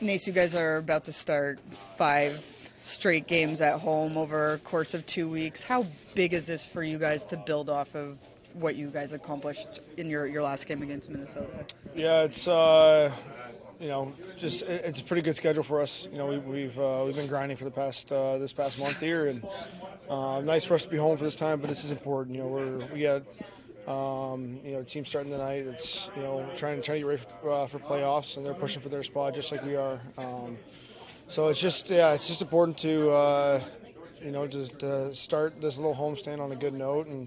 Nace, you guys are about to start 5 straight games at home over a course of 2 weeks. How big is this for you guys to build off of what you guys accomplished in your last game against Minnesota? Yeah, it's just it's a pretty good schedule for us. We've been grinding for the past this past month here, and nice for us to be home for this time. But this is important. We got team starting tonight. It's trying to get ready for playoffs, and they're pushing for their spot just like we are. So it's just important to just start this little homestand on a good note and.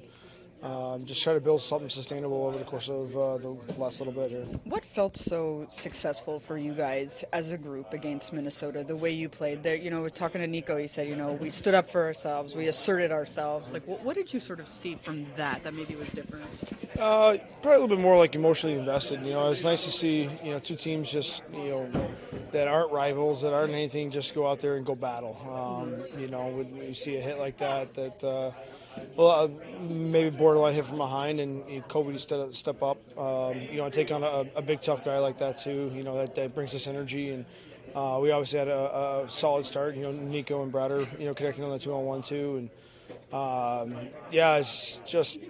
Just try to build something sustainable over the course of the last little bit here. What felt so successful for you guys as a group against Minnesota? The way you played there, talking to Nico, he said, we stood up for ourselves, we asserted ourselves. Like, what did you sort of see from that maybe was different? Probably a little bit more like emotionally invested. It's nice to see two teams just that aren't rivals, that aren't anything, just go out there and go battle. When you see a hit like that. Maybe borderline hit from behind, and Kobe step up. Take on a big tough guy like that too. That brings us energy, and we obviously had a solid start. Nico and Bratt are connecting on the 2-on-1 too, and it's just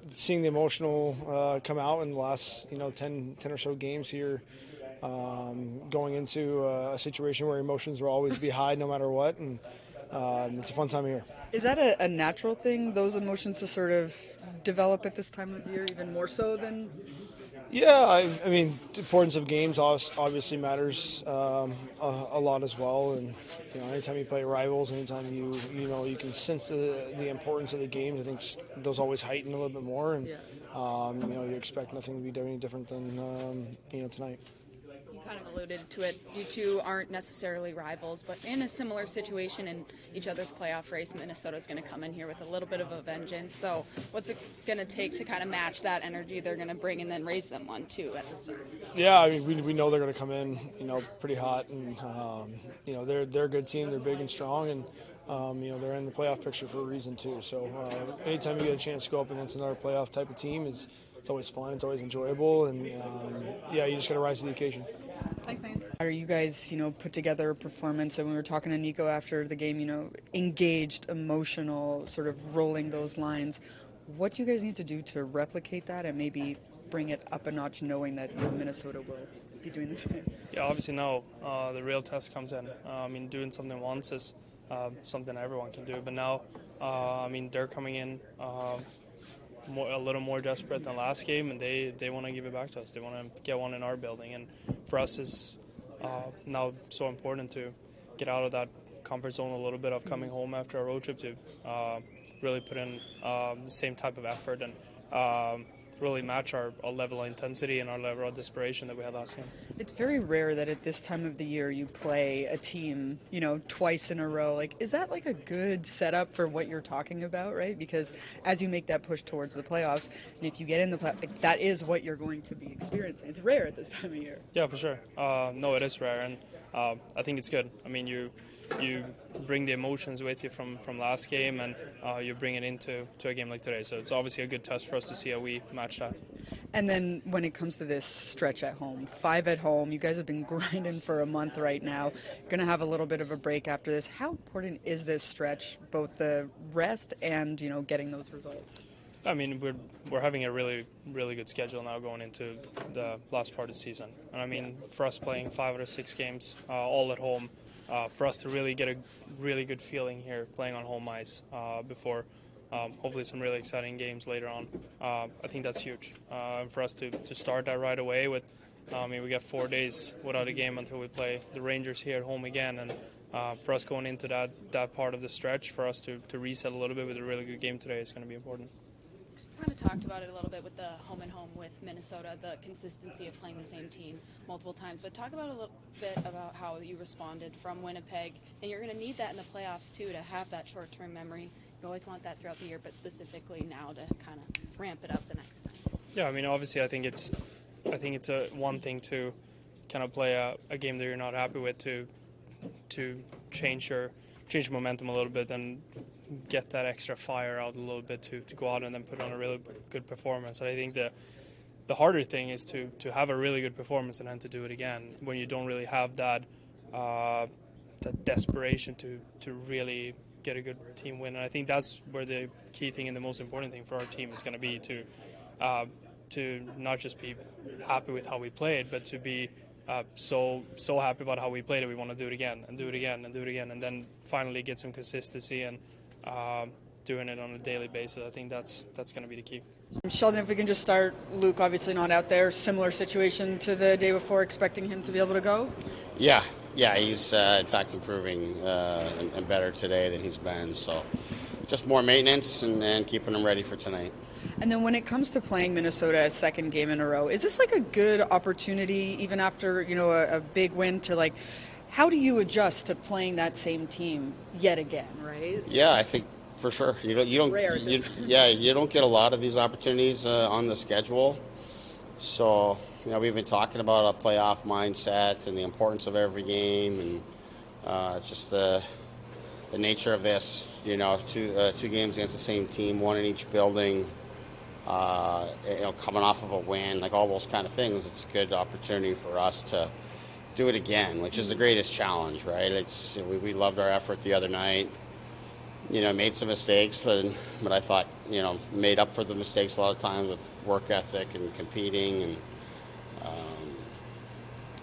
seeing the emotional come out in the last 10 or so games here. Going into a situation where emotions will always be high no matter what, and it's a fun time of year. Is that a natural thing, those emotions to sort of develop at this time of year, even more so than? Yeah, I mean, the importance of games obviously matters a lot as well. And anytime you play rivals, anytime you can sense the importance of the games. I think those always heighten a little bit more, and you expect nothing to be any different than tonight. Kind of alluded to it. You two aren't necessarily rivals, but in a similar situation in each other's playoff race, Minnesota's going to come in here with a little bit of a vengeance. So what's it going to take to kind of match that energy they're going to bring and then raise them 1-2 at the start? Yeah, I mean, we know they're going to come in, pretty hot, and they're a good team. They're big and strong, and they're in the playoff picture for a reason too. So anytime you get a chance to go up against another playoff type of team, it's always fun. It's always enjoyable, and you just got to rise to the occasion. Thanks. Are you guys, put together a performance, and we were talking to Nico after the game, engaged, emotional, sort of rolling those lines. What do you guys need to do to replicate that and maybe bring it up a notch, knowing that Minnesota will be doing the same? Yeah, obviously now the real test comes in. Doing something once is something everyone can do, but now, they're coming in a little more desperate than last game, and they want to give it back to us. They want to get one in our building, and for us it's now so important to get out of that comfort zone a little bit of coming home after a road trip to really put in the same type of effort and really match our level of intensity and our level of desperation that we had last game. It's very rare that at this time of the year you play a team, twice in a row. Is that a good setup for what you're talking about, right? Because as you make that push towards the playoffs, and if you get in the playoffs, that is what you're going to be experiencing. It's rare at this time of year. Yeah, for sure. No, it is rare, and I think it's good. You bring the emotions with you from last game, and you bring it into a game like today. So it's obviously a good test for us to see how we match that. And then when it comes to this stretch at home, 5 at home, you guys have been grinding for a month right now. Going to have a little bit of a break after this. How important is this stretch, both the rest and getting those results? We're having a really, really good schedule now going into the last part of the season. And for us playing 5 out of 6 games all at home, for us to really get a really good feeling here playing on home ice before hopefully some really exciting games later on. I think that's huge. For us to start that right away with, we got 4 days without a game until we play the Rangers here at home again. And for us going into that part of the stretch, for us to reset a little bit with a really good game today is going to be important. Kind of talked about it a little bit with the home and home with Minnesota, the consistency of playing the same team multiple times, but talk about a little bit about how you responded from Winnipeg, and you're going to need that in the playoffs too, to have that short-term memory. You always want that throughout the year, but specifically now to kind of ramp it up the next time. Yeah, obviously I think it's a one thing to kind of play a game that you're not happy with to change momentum a little bit and get that extra fire out a little bit to go out and then put on a really good performance. And I think the harder thing is to have a really good performance and then to do it again when you don't really have that that desperation to really get a good team win. And I think that's where the key thing and the most important thing for our team is going to be to not just be happy with how we played, but to be so happy about how we played that we want to do it again and do it again and do it again, and then finally get some consistency and doing it on a daily basis. I think that's going to be the key. Sheldon, if we can just start, Luke obviously not out there, similar situation to the day before, expecting him to be able to go? Yeah, he's in fact improving and better today than he's been, so just more maintenance and keeping him ready for tonight. And then when it comes to playing Minnesota a second game in a row, is this like a good opportunity, even after, a big win, to like, how do you adjust to playing that same team yet again, right? Yeah, I think for sure. You don't get a lot of these opportunities on the schedule. So, we've been talking about a playoff mindset and the importance of every game, and just the nature of this. Two games against the same team, one in each building. Coming off of a win, like all those kind of things, it's a good opportunity for us to do it again, which is the greatest challenge, right? We loved our effort the other night. Made some mistakes, but I thought, made up for the mistakes a lot of times with work ethic and competing, and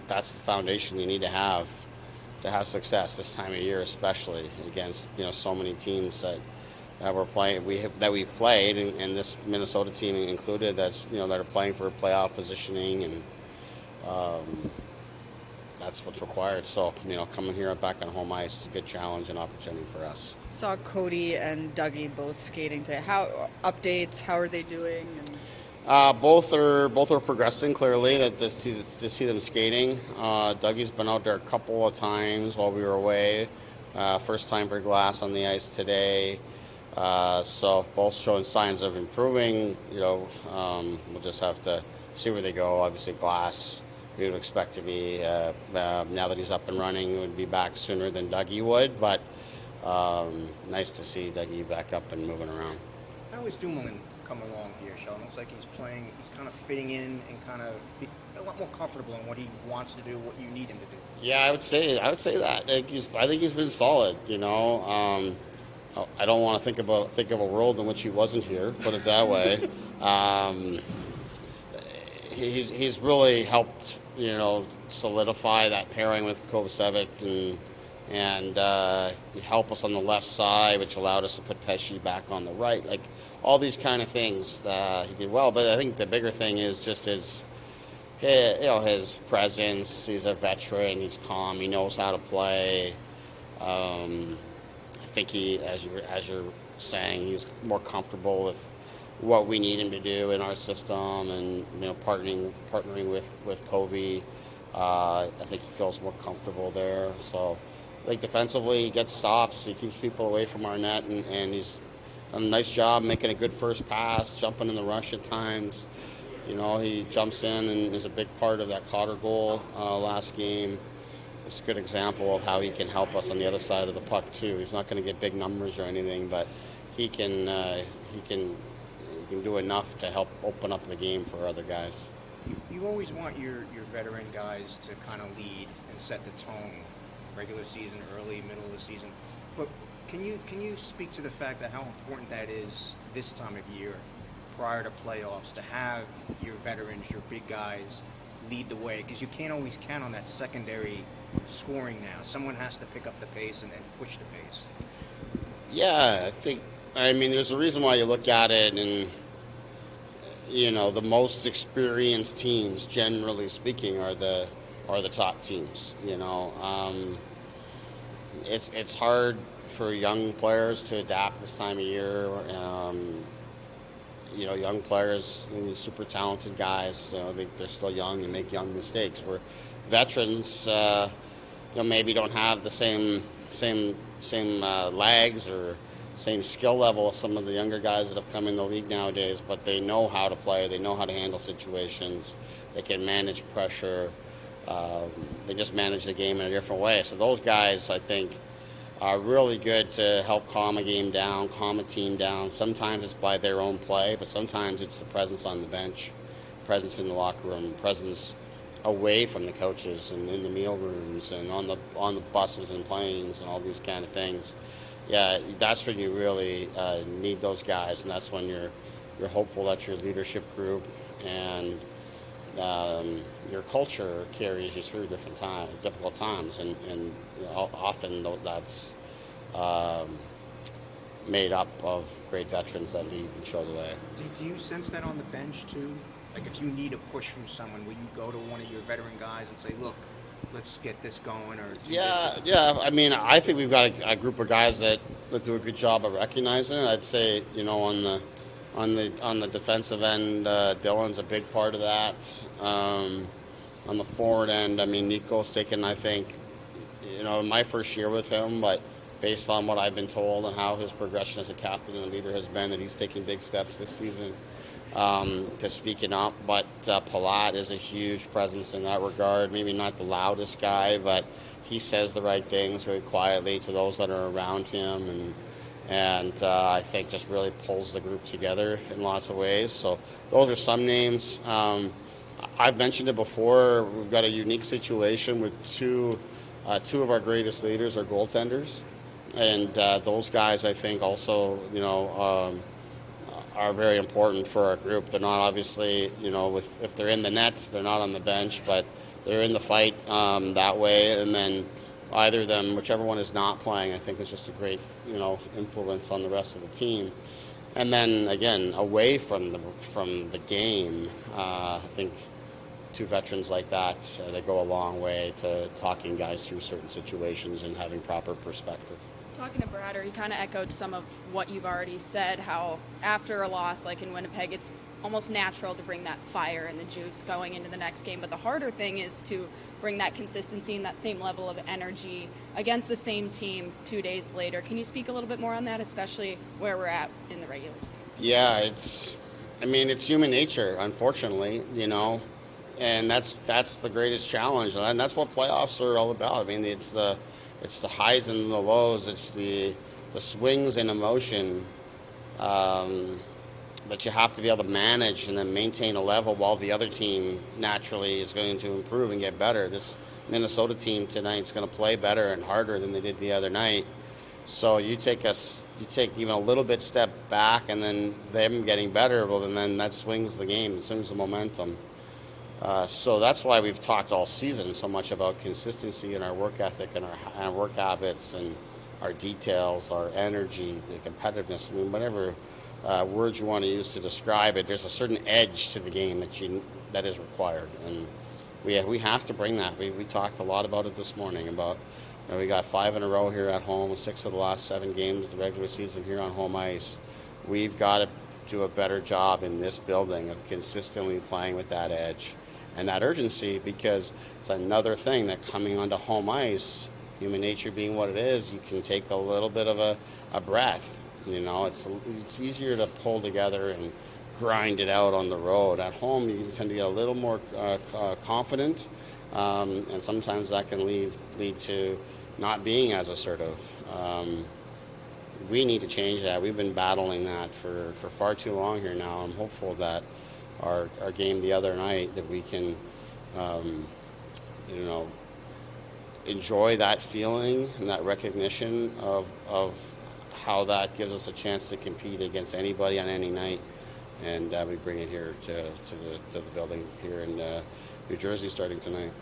that's the foundation you need to have success this time of year, especially against so many teams that we're playing. We've played, and this Minnesota team included. That are playing for playoff positioning, and that's what's required. So, coming here back on home ice is a good challenge and opportunity for us. Saw Cody and Dougie both skating today. How are they doing? Both are progressing clearly. To see them skating. Dougie's been out there a couple of times while we were away. First time for Glass on the ice today. So both showing signs of improving. We'll just have to see where they go. Obviously, Glass, we would expect to be, now that he's up and running, would be back sooner than Dougie would. But nice to see Dougie back up and moving around. How is Dumoulin coming along here, Sheldon? Looks like he's kind of fitting in and kind of a lot more comfortable in what he wants to do, what you need him to do. Yeah, I would say that. I think he's been solid. I don't want to think of a world in which he wasn't here. Put it that way. He's really helped, solidify that pairing with Kovacevic and help us on the left side, which allowed us to put Pesci back on the right. Like all these kind of things he did well. But I think the bigger thing is just his presence. He's a veteran. He's calm. He knows how to play. I think as you're saying, he's more comfortable with what we need him to do in our system, and partnering with Covey. I think he feels more comfortable there. So, defensively, he gets stops. He keeps people away from our net, and he's done a nice job making a good first pass, jumping in the rush at times. He jumps in and is a big part of that Cotter goal last game. It's a good example of how he can help us on the other side of the puck too. He's not going to get big numbers or anything, but he can do enough to help open up the game for other guys. You always want your veteran guys to kind of lead and set the tone, regular season, early, middle of the season. But can you speak to the fact that how important that is this time of year, prior to playoffs, to have your veterans, your big guys, lead the way? Because you can't always count on that secondary scoring now. Someone has to pick up the pace and push the pace. Yeah, there's a reason why you look at it, and the most experienced teams, generally speaking, are the top teams. It's hard for young players to adapt this time of year. Young players, super talented guys, they're still young and make young mistakes. Where veterans, maybe don't have the same legs or same skill level as some of the younger guys that have come in the league nowadays, but they know how to play, they know how to handle situations, they can manage pressure, they just manage the game in a different way. So those guys, I think, are really good to help calm a game down, calm a team down. Sometimes it's by their own play, but sometimes it's the presence on the bench, presence in the locker room, presence away from the coaches and in the meal rooms and on the buses and planes and all these kind of things. Yeah, that's when you really need those guys, and that's when you're hopeful that your leadership group and your culture carries you through difficult times, and often that's made up of great veterans that lead and show the way. Do you sense that on the bench too? Like if you need a push from someone, will you go to one of your veteran guys and say, "Look, let's get this going"? Or Yeah. I mean, I think we've got a group of guys that do a good job of recognizing it. I'd say, on the defensive end, Dylan's a big part of that. On the forward end, I mean, Nico's taken, I think, my first year with him, but based on what I've been told and how his progression as a captain and a leader has been, that he's taking big steps this season to speaking up. But Palat is a huge presence in that regard. Maybe not the loudest guy, but he says the right things very quietly to those that are around him, and I think just really pulls the group together in lots of ways. So those are some names. I've mentioned it before. We've got a unique situation with two of our greatest leaders are goaltenders, and those guys, I think, also are very important for our group. They're not obviously, if they're in the net, they're not on the bench, but they're in the fight that way. And then either of them, whichever one is not playing, I think is just a great, influence on the rest of the team. And then again, away from the game, I think two veterans like that, they go a long way to talking guys through certain situations and having proper perspective. Talking to Bratt, he kind of echoed some of what you've already said, how after a loss like in Winnipeg, it's almost natural to bring that fire and the juice going into the next game. But the harder thing is to bring that consistency and that same level of energy against the same team 2 days later. Can you speak a little bit more on that, especially where we're at in the regular season? Yeah, it's human nature, unfortunately, and that's the greatest challenge, and that's what playoffs are all about. I mean, it's the highs and the lows, it's the swings in emotion that you have to be able to manage and then maintain a level while the other team naturally is going to improve and get better. This Minnesota team tonight is going to play better and harder than they did the other night. So you take even a little bit step back, and then them getting better, well, then that swings the game, it swings the momentum. So that's why we've talked all season so much about consistency in our work ethic and our work habits and our details, our energy, the competitiveness. I mean, whatever words you want to use to describe it, there's a certain edge to the game that is required, and we have to bring that. We talked a lot about it this morning about. We got 5 in a row here at home, 6 of the last 7 games of the regular season here on home ice. We've got to do a better job in this building of consistently playing with that edge and that urgency, because it's another thing that coming onto home ice, human nature being what it is, you can take a little bit of a breath. It's easier to pull together and grind it out on the road. At home, you tend to get a little more confident, and sometimes that can lead to not being as assertive. We need to change that. We've been battling that for far too long here now. I'm hopeful that our game the other night, that we can enjoy that feeling and that recognition of how that gives us a chance to compete against anybody on any night, and we bring it here to the building here in New Jersey starting tonight.